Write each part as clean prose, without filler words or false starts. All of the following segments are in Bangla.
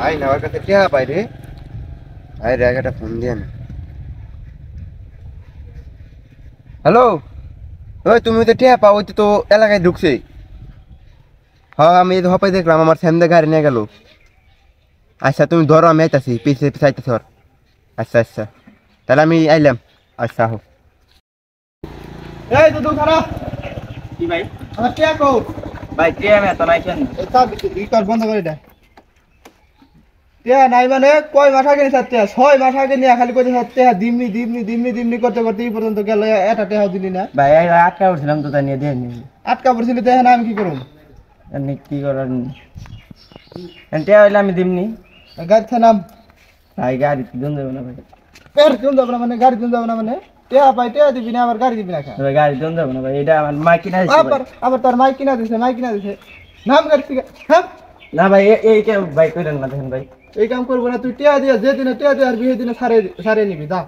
আই না আমার কাছে টিয়া পাই রে। আই রে একটা ফোন দিয়ে না। হ্যালো, ওই তুমি তো টিয়া পাও, ওই তো এলাকায় ঢুকছে। হ্যাঁ আমি তো হপাই দেখলাম আমার স্যামদে গাড়ি নিয়ে গেল। আচ্ছা তুমি ধরো, আমি আইতাছি, পিছিয়ে পিছিয়ে আইতাছি ওর। আচ্ছা আচ্ছা, তাহলে আমি আইলাম। আচ্ছা হোক। এই দুদু খারাপ কি ভাই? আমার টিয়া কো ভাই কে আমি এত নাই কেন? এই চাপ রিকল বন্ধ করে দে। টিয়া নাই মানে কয় মাস আগে নিয়ে 6 মাস আগে নিয়ে খালি কইতে টিয়া দিমনি দিমনি দিমনি দিমনি করতে করতে এই পর্যন্ত গেল, এটা টিয়াও দিলি না। ভাই এই আটকা উঠছিলাম তো তাই নিয়ে দিয়ে নি। আটকা পড়ছিলি তো, এখন আমি কি করব? এমনি কি করার এনতে হইলে আমি দিমনি। গাড়ি থানাম। ভাই গাড়ি দিন দেব না ভাই। পের দিন যাব না মানে গাড়ি দিন যাব না মানে টিয়া পাই টিয়া দিবি না, আবার গাড়ি দিবি না খা। ভাই গাড়ি দিন দেব না ভাই, এটা আমার মাই কিনা দিছে ভাই। আবার তোর মাইক কিনা দিছে, মাইক কিনা দিছে। নাম গাড়ি থেকে হ্যাঁ। না ভাই এই কে ভাই কইলেন না দেখেন ভাই। এই কাম করবো না, তুই টিয়া দিয়া যে দিনে টিয়া দিয়ে আর বিয়ে দিনে সারে সারে নিবি দা।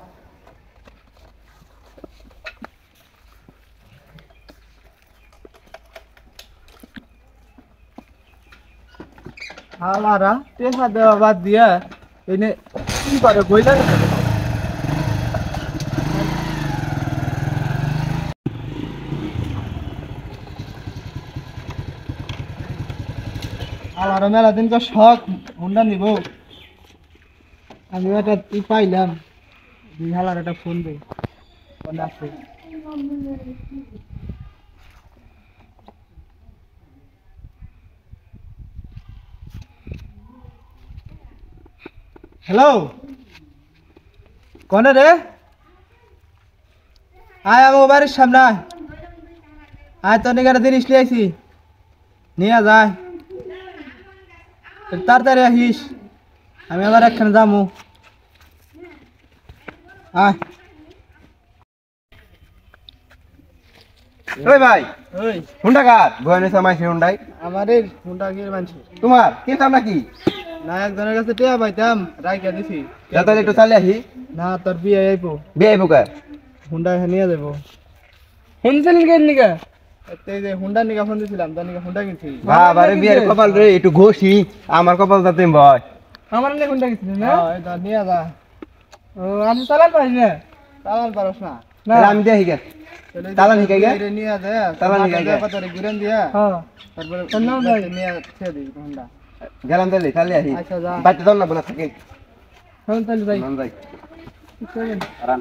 হালারা টেকা দেওয়া বাদ দিয়া এনে কি করে বইলা না। হালারা মেলা দিনকার শখ হুন্ডা নিব, আমি একটা পাইলাম। দুই হালার একটা ফোন দে ফোন আছে। হ্যালো, কনে রে? আয় আমার বাড়ির সামনে আয়। আয় তোর নিয়ে জিনিস নিয়ে আইছি, নিয়ে যায় তাড়াতাড়ি আসিস, আমি আবার একখানে যাবো। আয় ওই ভাই, ওই হুন্ডা কার বয়নে সময় সে হুন্ডাই? আমাদের হুন্ডা কি মানছি তোমার কিনতাম নাকি? না একজনের কাছে টিয়া পাইতাম, রাইকা দিছি। তাহলে একটু চালে আসি না, তোর বিয়ে আইবো। বিয়ে আইবো কার? হুন্ডা নিয়ে যাবো। শুনছিলেন কেন নিকা? এই যে হুন্ডা নিকা ফোন দিছিলাম, তোর নিকা হুন্ডা কিনছি। বাবারে বিয়ের কপাল রে, একটু ঘষি আমার কপাল যাতে ভয়। আমার নিয়ে হুন্ডা কিনছিস না? হ্যাঁ এটা নিয়ে যা। ও আমি চালান পারি না। চালান পারছ না? না আমি দেখি গে চালান শিখাই গে। এটা নিয়ে যা, চালান শিখাই গে পাতারে ঘুরেন দিয়া। হ্যাঁ তারপরে তোর নাম ভাই নিয়ে ছেড়ে দিই হুন্ডা। গেলাম তাহলে তাহলে আসি। আচ্ছা যা, বাইতে দাও না বনা থাকে। হ্যাঁ তাহলে ভাই মান ভাই কি করেন আরাম।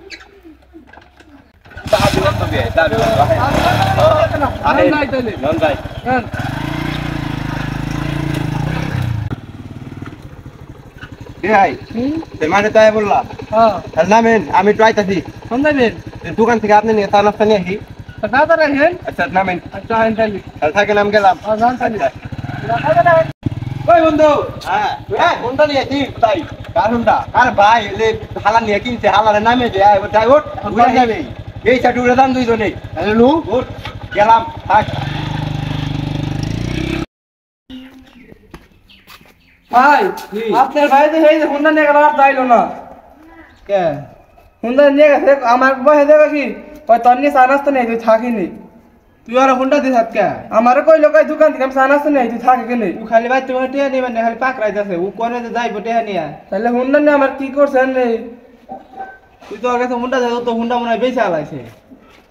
দাবি না তো বে দাবি না আরে নাই তাহলে নন ভাই। হ্যাঁ এ ভাই তে মানে তাই বললা। হ্যাঁ তাহলে নামেন, আমি একটু আইতাছি। কোন যাবেন? দোকান থেকে আপনি নিয়ে চা নাস্তা নিয়ে আসি। তাড়াতাড়ি আসেন। আচ্ছা নামেন। আচ্ছা আইন তাহলে তাহলে থাকে নাম গেলাম। হ্যাঁ যান তাহলে। ওই বন্ধু, হ্যাঁ হ্যাঁ হুন্ডা নিয়ে কি তাই? কার হুন্ডা? কার ভাই এলে হালা নিয়ে কিনছে, হালারে নামে দে আই যাই ওঠ উড়ে যাবে। এই চাটু উড়ে দাম দুইজনে। তাহলে লু ওঠ গেলাম থাক। ভাই আপনার ভাই তো এই হুন্ডা নিয়ে গেল আর যাইলো না কে? হুন্ডা নিয়ে গেছে আমার বহে দেবে কি ওই তোর নিয়ে চা নাস্তা নেই, তুই থাকিনি। তুই আর হুন্ডা দিস কে? আমার কই লোক দোকান থেকে আমি চা নাস্তা নেই, তুই থাকে কেন? তুই খালি ভাই তোমার টিয়া নিবেন না, খালি পাকড়াইতেছে ও কোনে যে যাইবো টিয়া নিয়া। তাহলে হুন্ডা নিয়ে আমার কি করছেন রে? তুই তো ওর কাছে হুন্ডা যাও তো হুন্ডা মনে হয় বেশি আলাইছে।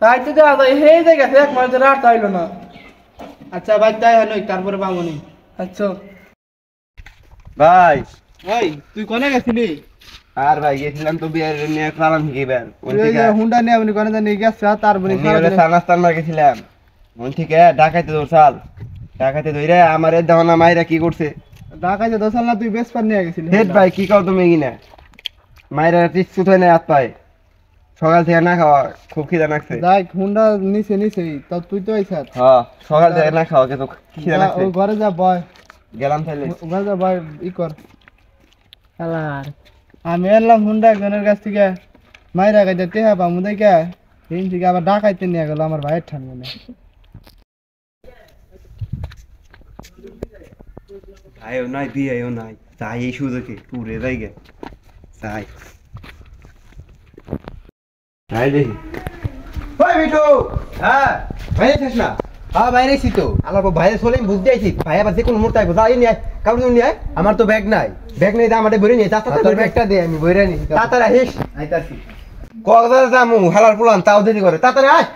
তাই তো দেওয়া যায় হেই যে গেছে এক মাস ধরে আর চাইলো না। আচ্ছা ভাই তাই হলো তারপরে বামুনি। আচ্ছা ভাই ওই তুই কোনে গেছিলি? আর ভাই গেছিলাম তো বিয়ের নিয়ে চালান শিখাইবার। ওই যে হুন্ডা নিয়ে আপনি কোনে জানি গেছ তারপরে সানাস্তান মার গেছিলাম। ওই থেকে ঢাকাইতে দৌড়াল, ঢাকাইতে ধইরা আমারে দেওনা মাইরা কি করছে? ঢাকাইতে দৌড়াল না তুই বেশ পার নিয়ে গেছিলি। হেড ভাই কি কও তুমি কিনা মাইরা টিকছু থই না হাত পায়, সকাল থেকে না খাওয়া খুব খিদা লাগছে। যাই হুন্ডা নিচে নিচেই তো তুই তো আইছাস। হ্যাঁ সকাল থেকে না খাওয়া কিন্তু খিদা লাগছে। ও ঘরে যা বয় গেলাম তাহলে ঘরে যা বয় ই কর আলার। আমি এলাম হুন্ডা একজনের কাছ থেকে মাইরা গাইতে টেহা পামু দেখে দিন থেকে আবার ডাকাইতে নিয়ে গেল আমার ভাইয়ের ঠান মনে। ভাইও নাই বিয়েও নাই, তাই এই সুযোগে টুরে যাই গে তাই তাই দেখি। ওই বিটু, হ্যাঁ ভাই যাস না হ্যাঁ বাইরে আইছি তো আল্লাহ বাইরে চলে বুঝতে আইছি ভাই আবার যে কোনো মুহূর্তে আইবো যাই নিয়ে কাউকে নিয়ে আমার তো ব্যাগ নাই আমাদের বইরে নিয়ে চাচা তোর ব্যাগটা দে আমি বইরে নি তাড়াতাড়ি আহিস আইতাছি কক্সবাজার যামু হালার পুলান তাও দেরি করে তাড়াতাড়ি আয়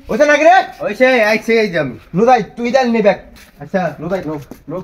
ওইছে নাকি রে ওইছে আইছে এই যাম নুদাই তুই যাই নে ব্যাগ আচ্ছা নুদাই নো